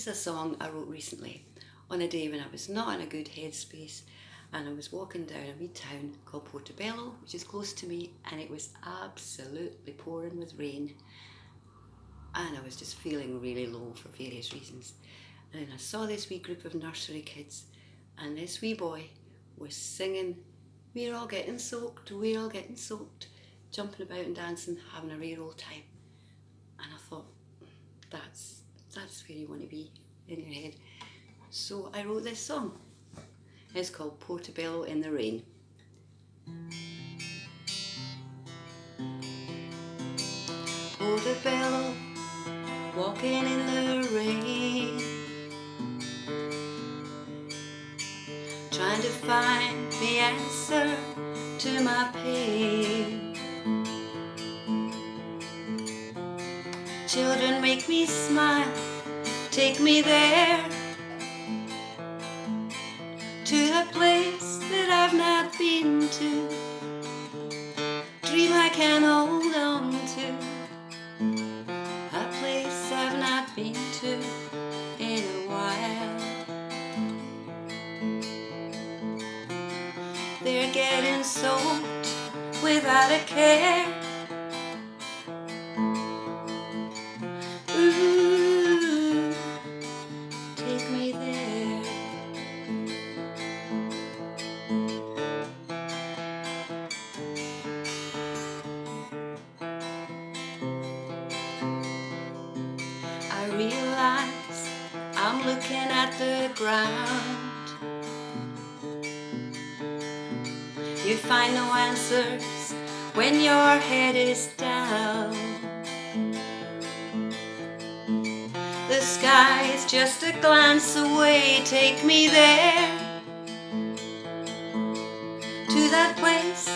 a song I wrote recently on a day when I was not in a good headspace, and I was walking down a wee town called Portobello, which is close to me, and it was absolutely pouring with rain, and I was just feeling really low for various reasons. And then I saw this wee group of nursery kids, and this wee boy was singing, "We're all getting soaked, we're all getting soaked," jumping about and dancing, having a rare old time. And I thought, that's where you want to be in your head. So I wrote this song. It's called Portobello in the Rain. Portobello, walking in the rain, trying to find the answer to my pain. Children make me smile, take me there, to a place that I've not been to, dream I can hold on to, a place I've not been to in a while. They're getting soaked without a care. Ooh, take me there. I realize I'm looking at the ground. You find no answers when your head is down. The sky is just a glance away, take me there, to that place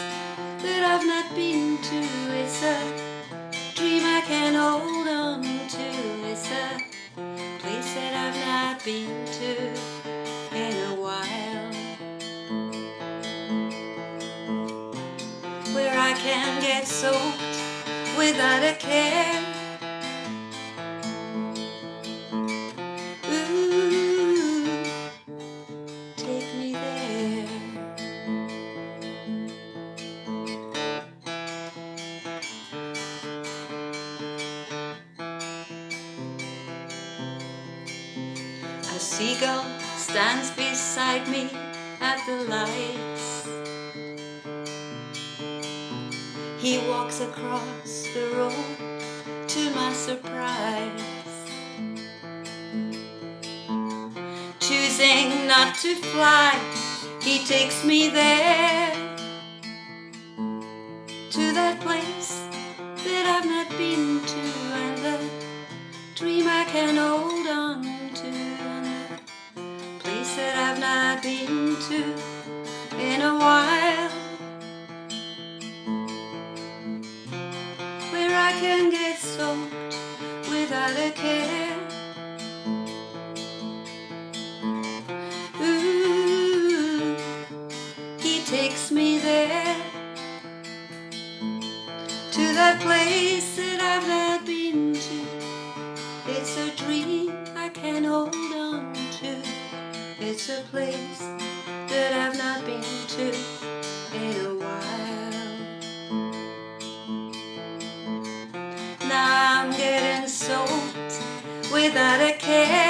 that I've not been to. It's a dream I can hold on to. It's a place that I've not been to in a while, where I can get soaked without a care. Ooh, take me there. A seagull stands beside me at the lights. He walks across the road to my surprise, choosing not to fly. He takes me there, to that place that I've not been to, and the dream I can hold on to, and the place that I've not been to in a while, where I can get soaked without a care. Ooh, he takes me there, to that place that I've not been to. It's a dream I can hold on to. It's a place that I've not been to in a while. Now I'm getting soaked without a care.